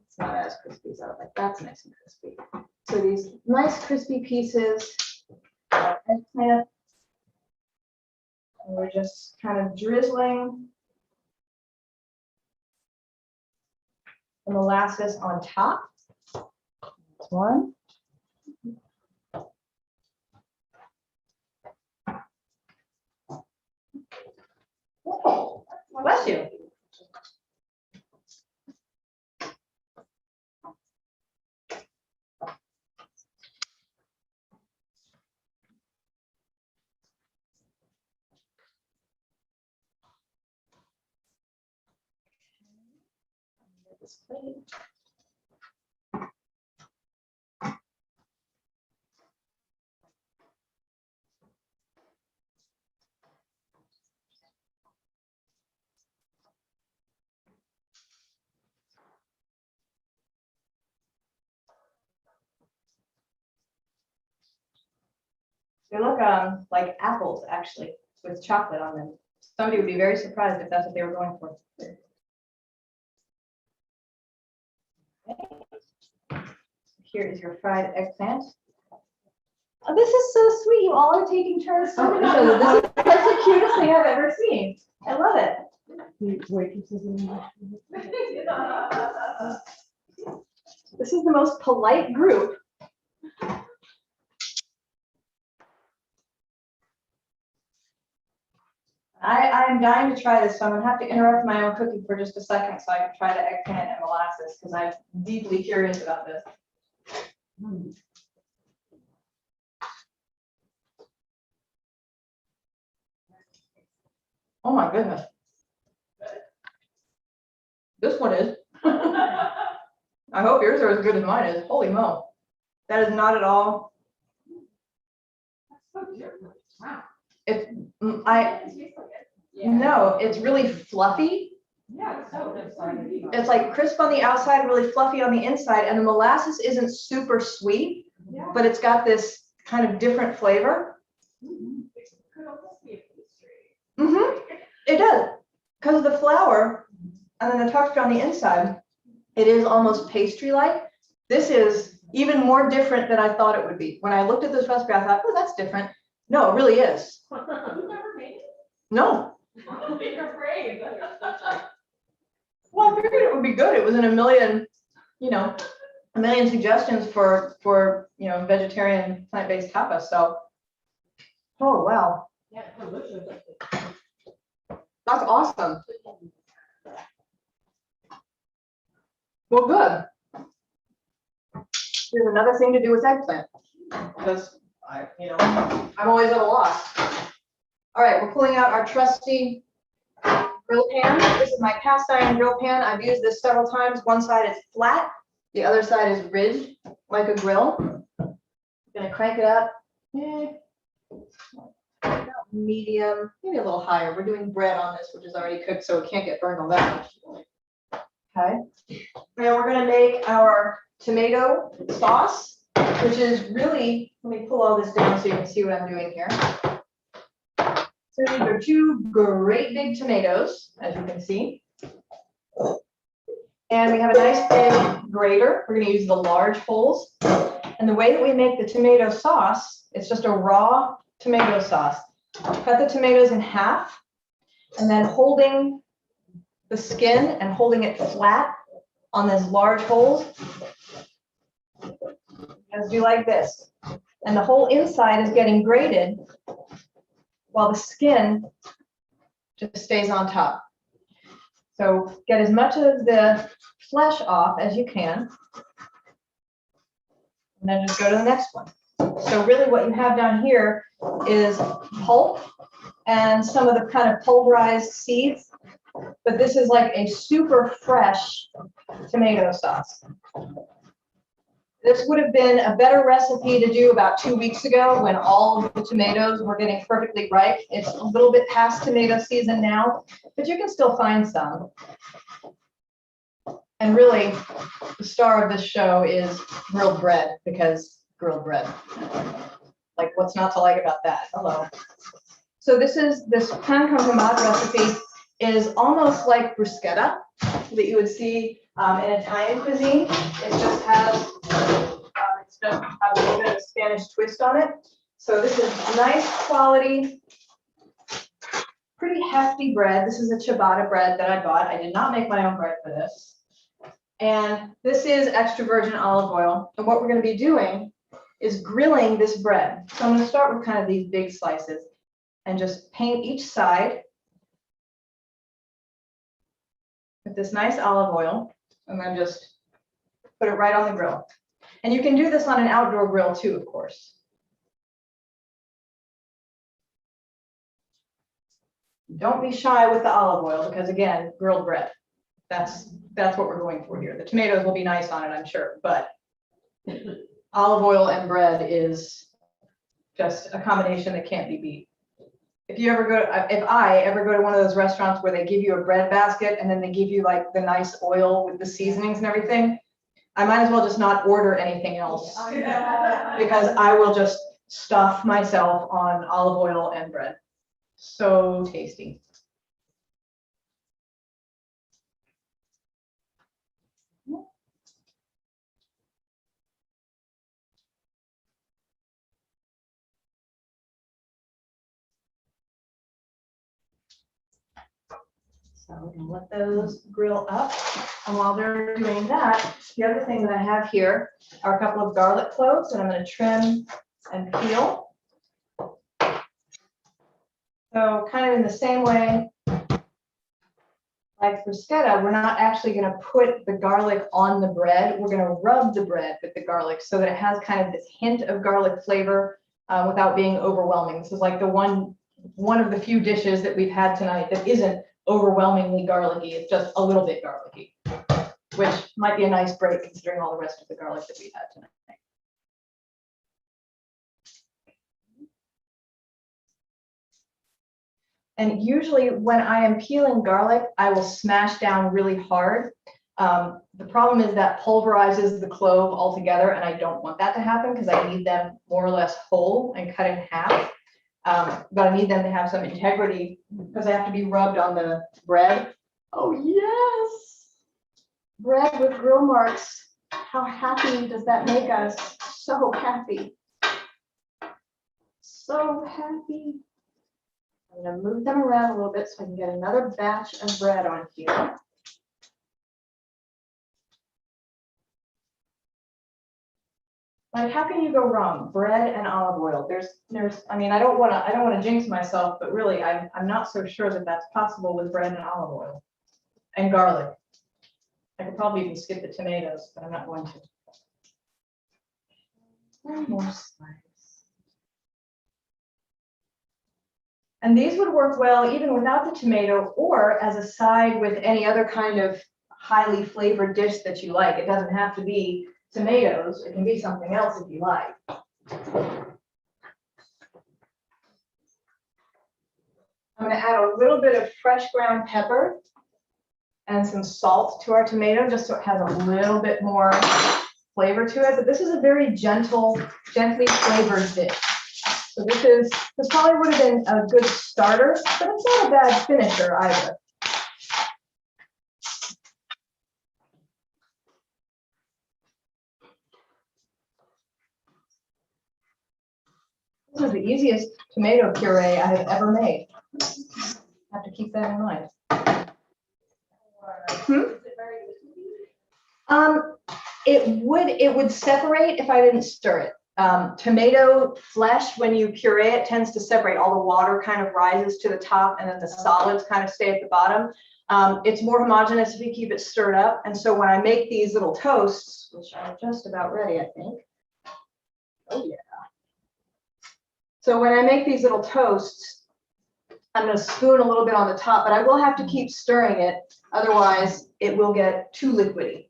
It's not as crispy as I would like. That's nice and crispy. So these nice, crispy pieces of eggplant. And we're just kind of drizzling the molasses on top. That's one. Oh, bless you. This plate. They look like apples, actually, with chocolate on them. Somebody would be very surprised if that's what they were going for. Here is your fried eggplant. Oh, this is so sweet. You all are taking turns. Oh, that's the cutest thing I've ever seen. I love it. This is the most polite group. I'm dying to try this, so I'm gonna have to interrupt my own cooking for just a second so I can try the eggplant and molasses because I'm deeply curious about this. Oh my goodness. This one is. I hope yours are as good as mine is. Holy mo. That is not at all. That's so different. Wow. No, it's really fluffy. Yeah, it's so good. It's like crisp on the outside, really fluffy on the inside, and the molasses isn't super sweet, but it's got this kind of different flavor. It could almost be a pastry. It does, because of the flour and then the texture on the inside. It is almost pastry-like. This is even more different than I thought it would be. When I looked at this recipe, I thought, oh, that's different. No, it really is. You've never made it? No. You're afraid. Well, I figured it would be good. It was in a million suggestions for vegetarian plant-based tapas. So, oh wow, Yeah, delicious. that's awesome. Well, good. Here's another thing to do with eggplant, because I'm always at a loss. All right, we're pulling out our trusty grill pan. This is my cast iron grill pan. I've used this several times. One side is flat, the other side is ridged like a grill. I'm gonna crank it up. About medium, maybe a little higher. We're doing bread on this, which is already cooked, so it can't get burned all that much. Okay. And we're gonna make our tomato sauce, which is really, let me pull all this down so you can see what I'm doing here. So these are two great big tomatoes, as you can see. And we have a nice big grater. We're gonna use the large holes. And the way that we make the tomato sauce, it's just a raw tomato sauce. Cut the tomatoes in half, and then holding the skin and holding it flat on these large holes, just do like this. And the whole inside is getting grated while the skin just stays on top. So get as much of the flesh off as you can. And then just go to the next one. So really what you have down here is pulp and some of the kind of pulverized seeds. But this is like a super fresh tomato sauce. This would have been a better recipe to do about 2 weeks ago when all of the tomatoes were getting perfectly ripe. It's a little bit past tomato season now, but you can still find some. And really, the star of this show is grilled bread, because grilled bread. Like, what's not to like about that? Hello. So this pan con tomate recipe is almost like bruschetta that you would see in Italian cuisine. It just has a little bit of a Spanish twist on it. So this is nice quality pretty hefty bread. This is a ciabatta bread that I bought. I did not make my own bread for this. And this is extra virgin olive oil. And what we're going to be doing is grilling this bread. So I'm going to start with kind of these big slices and just paint each side with this nice olive oil, and then just put it right on the grill. And you can do this on an outdoor grill too, of course. Don't be shy with the olive oil because, again, grilled bread. That's what we're going for here. The tomatoes will be nice on it, I'm sure, but olive oil and bread is just a combination that can't be beat. If I ever go to one of those restaurants where they give you a bread basket and then they give you like the nice oil with the seasonings and everything, I might as well just not order anything else because I will just stuff myself on olive oil and bread. So tasty. So we're gonna let those grill up. And while they're doing that, the other thing that I have here are a couple of garlic cloves that I'm going to trim and peel. So kind of in the same way, like bruschetta, we're not actually going to put the garlic on the bread. We're going to rub the bread with the garlic so that it has kind of this hint of garlic flavor without being overwhelming. This is like the one of the few dishes that we've had tonight that isn't overwhelmingly garlicky. It's just a little bit garlicky, which might be a nice break considering all the rest of the garlic that we've had tonight. And usually when I am peeling garlic, I will smash down really hard. The problem is that pulverizes the clove altogether, and I don't want that to happen because I need them more or less whole and cut in half. But I need them to have some integrity because they have to be rubbed on the bread. Oh yes, bread with grill marks. How happy does that make us? So happy. So happy. I'm going to move them around a little bit so I can get another batch of bread on here. Like, how can you go wrong? Bread and olive oil. I mean, I don't want to jinx myself, but really, I'm not so sure that that's possible with bread and olive oil and garlic. I could probably even skip the tomatoes, but I'm not going to. One more slice. And these would work well even without the tomato or as a side with any other kind of highly flavored dish that you like. It doesn't have to be tomatoes. It can be something else if you like. I'm going to add a little bit of fresh ground pepper and some salt to our tomato just so it has a little bit more flavor to it. But this is a very gently flavored dish. So this probably would have been a good starter, but it's not a bad finisher either. This is the easiest tomato puree I have ever made. Have to keep that in mind. It would separate if I didn't stir it. Tomato flesh, when you puree it, tends to separate. All the water kind of rises to the top and then the solids kind of stay at the bottom. It's more homogeneous if you keep it stirred up. And so when I make these little toasts, which are just about ready, I think. Oh yeah. So when I make these little toasts, I'm going to spoon a little bit on the top, but I will have to keep stirring it. Otherwise, it will get too liquidy.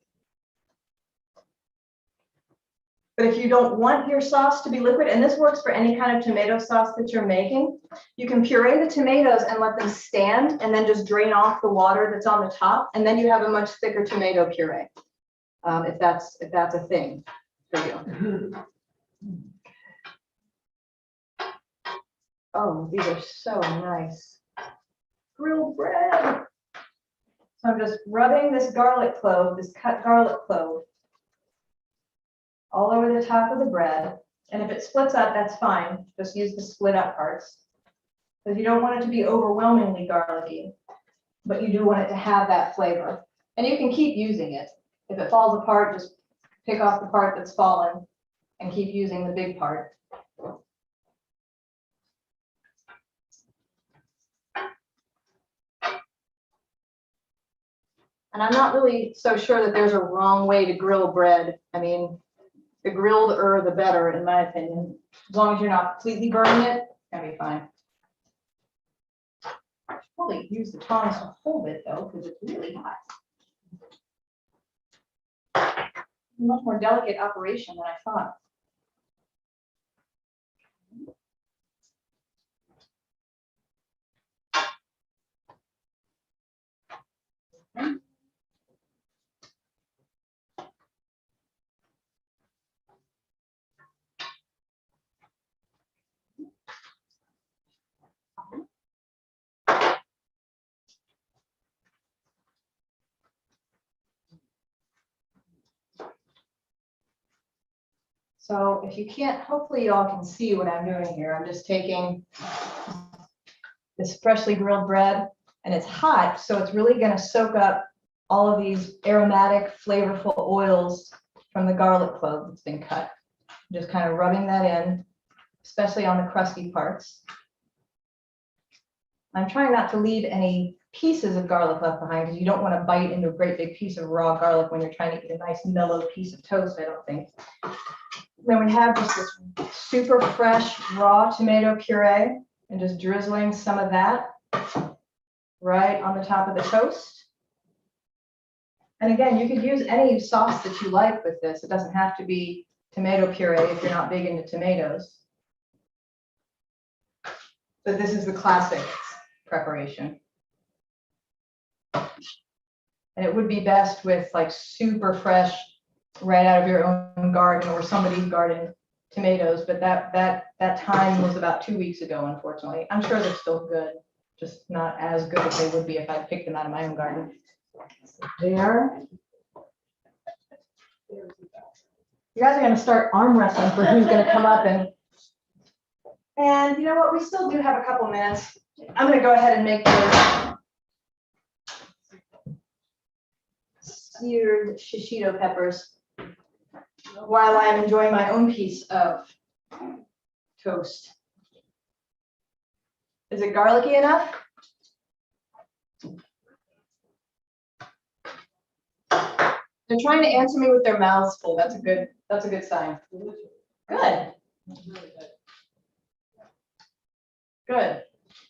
But if you don't want your sauce to be liquid, and this works for any kind of tomato sauce that you're making, you can puree the tomatoes and let them stand and then just drain off the water that's on the top. And then you have a much thicker tomato puree, if that's a thing for you. Oh, these are so nice. Grilled bread. So I'm just rubbing this garlic clove, this cut garlic clove, all over the top of the bread. And if it splits up, that's fine. Just use the split up parts. because you don't want it to be overwhelmingly garlicky, but you do want it to have that flavor. And you can keep using it. If it falls apart, just pick off the part that's fallen and keep using the big part. And I'm not really so sure that there's a wrong way to grill bread. I mean, the grilled-er, the better, in my opinion. As long as you're not completely burning it, it's gonna be fine. Probably use the tongs a whole bit though, because it's really hot. Much more delicate operation than I thought. So if you can't, hopefully you all can see what I'm doing here. I'm just taking this freshly grilled bread, and it's hot, so it's really going to soak up all of these aromatic, flavorful oils from the garlic clove that's been cut. Just kind of rubbing that in, especially on the crusty parts. I'm trying not to leave any pieces of garlic left behind, because you don't want to bite into a great big piece of raw garlic when you're trying to eat a nice mellow piece of toast, I don't think. Then we have just this super fresh raw tomato puree, and just drizzling some of that right on the top of the toast. And again, you could use any sauce that you like with this. It doesn't have to be tomato puree if you're not big into tomatoes. But this is the classic preparation. And it would be best with like super fresh, right out of your own garden or somebody's garden tomatoes, but that time was about 2 weeks ago, unfortunately. I'm sure they're still good, just not as good as they would be if I picked them out of my own garden. There. You guys are going to start arm wrestling for who's going to come up and you know what? We still do have a couple minutes. I'm going to go ahead and make the seared shishito peppers while I'm enjoying my own piece of toast. Is it garlicky enough? They're trying to answer me with their mouths full. That's a good sign. Good. Good.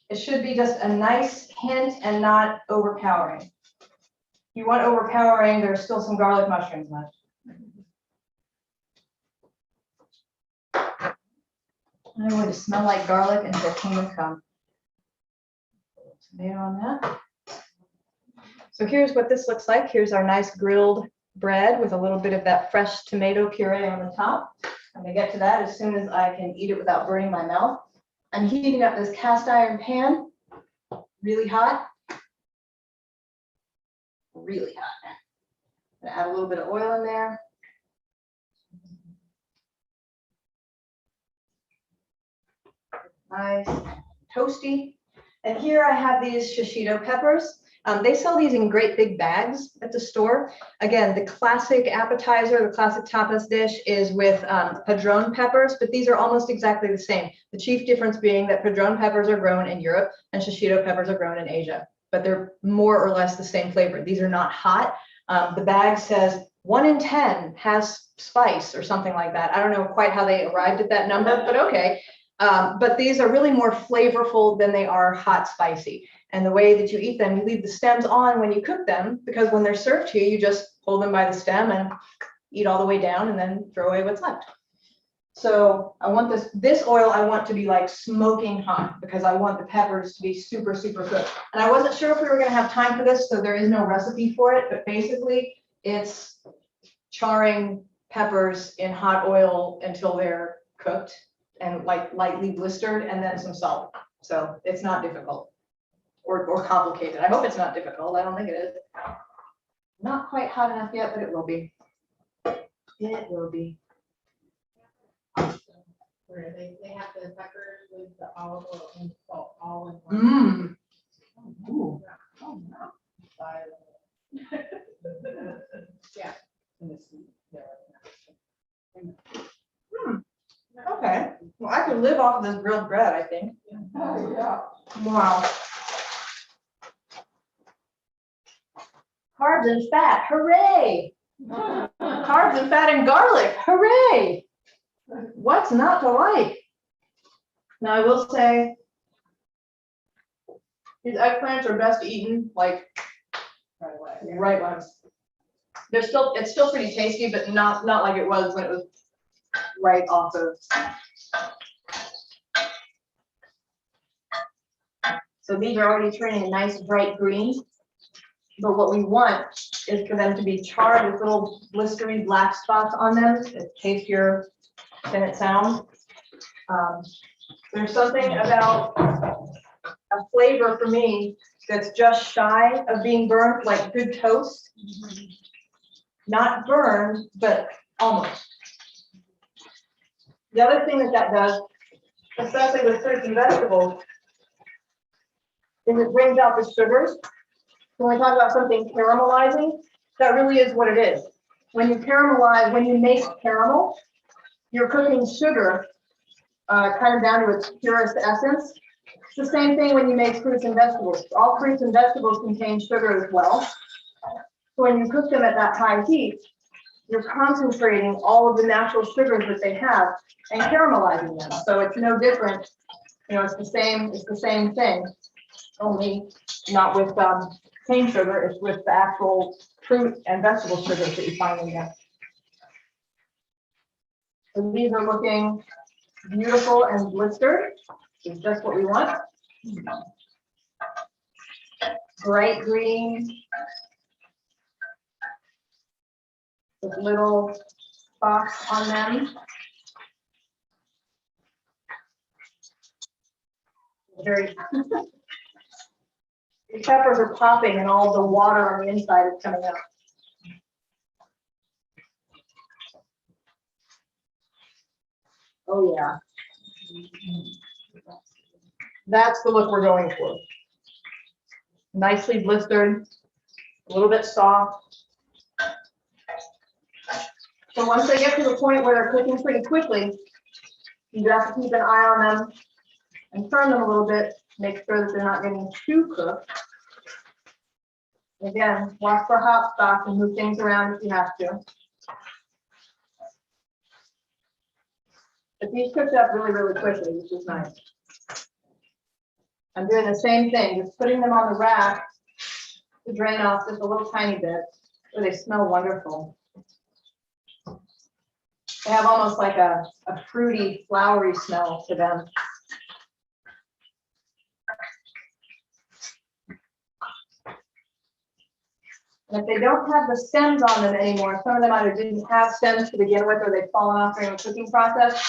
It should be just a nice hint and not overpowering. If you want overpowering, there's still some garlic mushrooms left. I don't want to smell like garlic until kingdom come. Tomato on that. So here's what this looks like. Here's our nice grilled bread with a little bit of that fresh tomato puree on the top. I'm going to get to that as soon as I can eat it without burning my mouth. I'm heating up this cast iron pan, really hot. Really hot. I'm going to add a little bit of oil in there. Nice, toasty. And here I have these shishito peppers. They sell these in great big bags at the store. Again, the classic appetizer, the classic tapas dish is with padron peppers, but these are almost exactly the same. The chief difference being that padron peppers are grown in Europe and shishito peppers are grown in Asia, but they're more or less the same flavor. These are not hot. The bag says 1 in 10 has spice or something like that. I don't know quite how they arrived at that number, but okay. But these are really more flavorful than they are hot spicy. And the way that you eat them, you leave the stems on when you cook them, because when they're served to you, you just hold them by the stem and eat all the way down and then throw away what's left. So I want this oil, I want to be like smoking hot, because I want the peppers to be super, super good. And I wasn't sure if we were going to have time for this, so there is no recipe for it, but basically it's charring peppers in hot oil until they're cooked and like lightly blistered, and then some salt. So it's not difficult or complicated. I hope it's not difficult. I don't think it is. Not quite hot enough yet, but it will be. It will be. Where they have the peppers with the olive oil and salt all all in one. Ooh. Oh, no. Yeah. Okay, well, I could live off of this grilled bread, I think. Oh, yeah. Wow. Carbs and fat, hooray! Carbs and fat and garlic, hooray! What's not to like? Now, I will say, these eggplants are best eaten like Right away. right ones. It's still pretty tasty, but not like it was when it was right off of. So these are already turning a nice bright green. But what we want is for them to be charred with little blistery black spots on them. It's tastier than it sounds. There's something about a flavor for me that's just shy of being burnt, like good toast. Not burned, but almost. The other thing that does, especially with fruits and vegetables, is it brings out the sugars. When we talk about something caramelizing, that really is what it is. When you caramelize, when you make caramel, you're cooking sugar kind of down to its purest essence. It's the same thing when you make fruits and vegetables. All fruits and vegetables contain sugar as well. So when you cook them at that high heat, you're concentrating all of the natural sugars that they have and caramelizing them. So it's no different. You know, it's the same thing, only not with cane sugar, it's with the actual fruit and vegetable sugars that you find in there. So these are looking beautiful and blistered. It's just what we want. Bright green. With little spots on them. Very. The peppers are popping and all the water on the inside is coming out. Oh yeah. That's the look we're going for. Nicely blistered, a little bit soft. So once they get to the point where they're cooking pretty quickly, you have to keep an eye on them and turn them a little bit, make sure that they're not getting too cooked. Again, watch for hot spots and move things around if you have to. But these cooked up really, really quickly, which is nice. I'm doing the same thing, just putting them on the rack to drain off just a little tiny bit, so they smell wonderful. They have almost like a fruity, flowery smell to them. And if they don't have the stems on them anymore, some of them either didn't have stems to begin with or they've fallen off during the cooking process,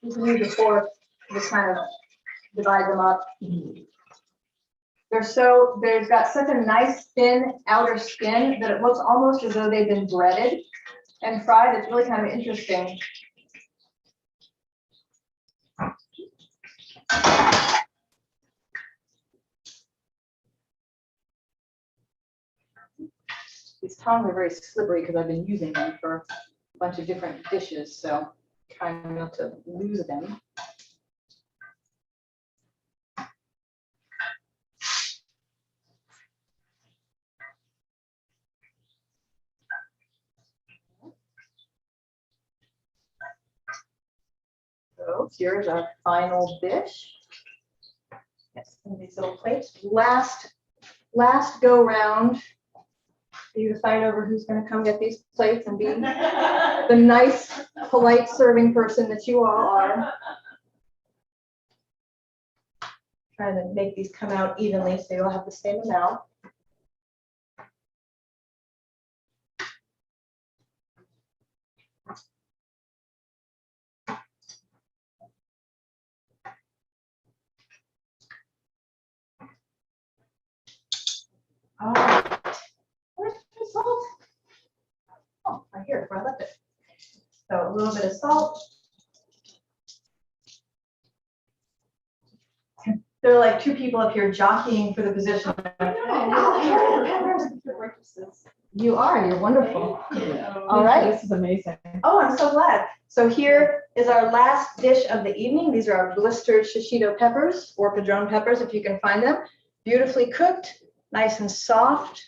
you can use a fork to just kind of divide them up. They've got such a nice thin outer skin that it looks almost as though they've been breaded and fried. It's really kind of interesting. These tongs are very slippery because I've been using them for a bunch of different dishes, so trying not to lose them. So here's our final dish. Yes, some of these little plates. Last go round. For you to fight over who's going to come get these plates and be the nice, polite serving person that you all are. Trying to make these come out evenly so you'll have the same amount. Oh, where's the salt? Oh, right here, where I left it. So a little bit of salt. There are like two people up here jockeying for the position. You are, you're wonderful. All right. This is amazing. Oh, I'm so glad. So here is our last dish of the evening. These are our blistered shishito peppers or padron peppers, if you can find them. Beautifully cooked, nice and soft,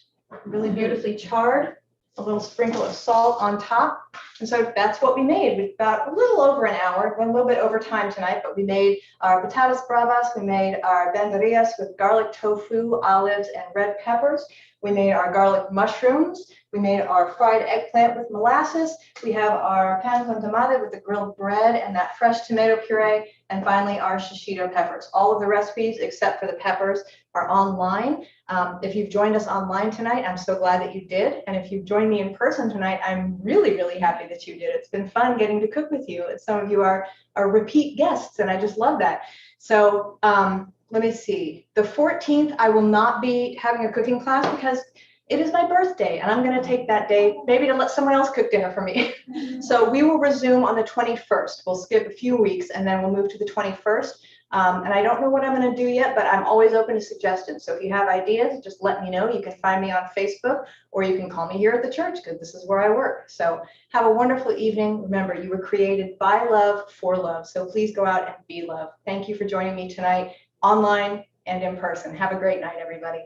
really beautifully charred. A little sprinkle of salt on top. And so that's what we made. We've got a little over an hour, went a little bit over time tonight, but we made our patatas bravas, we made our banderillas with garlic tofu, olives, and red peppers. We made our garlic mushrooms. We made our fried eggplant with molasses. We have our pan con tomate with the grilled bread and that fresh tomato puree. And finally, our shishito peppers. All of the recipes, except for the peppers, are online. If you've joined us online tonight, I'm so glad that you did. And if you've joined me in person tonight, I'm really, really happy that you did. It's been fun getting to cook with you. Some of you are repeat guests, and I just love that. So let me see. The 14th, I will not be having a cooking class because it is my birthday, and I'm going to take that day maybe to let someone else cook dinner for me. So we will resume on the 21st. We'll skip a few weeks, and then we'll move to the 21st. And I don't know what I'm going to do yet, but I'm always open to suggestions. So if you have ideas, just let me know. You can find me on Facebook, or you can call me here at the church because this is where I work. So have a wonderful evening. Remember, you were created by love for love. So please go out and be love. Thank you for joining me tonight, online and in person. Have a great night, everybody.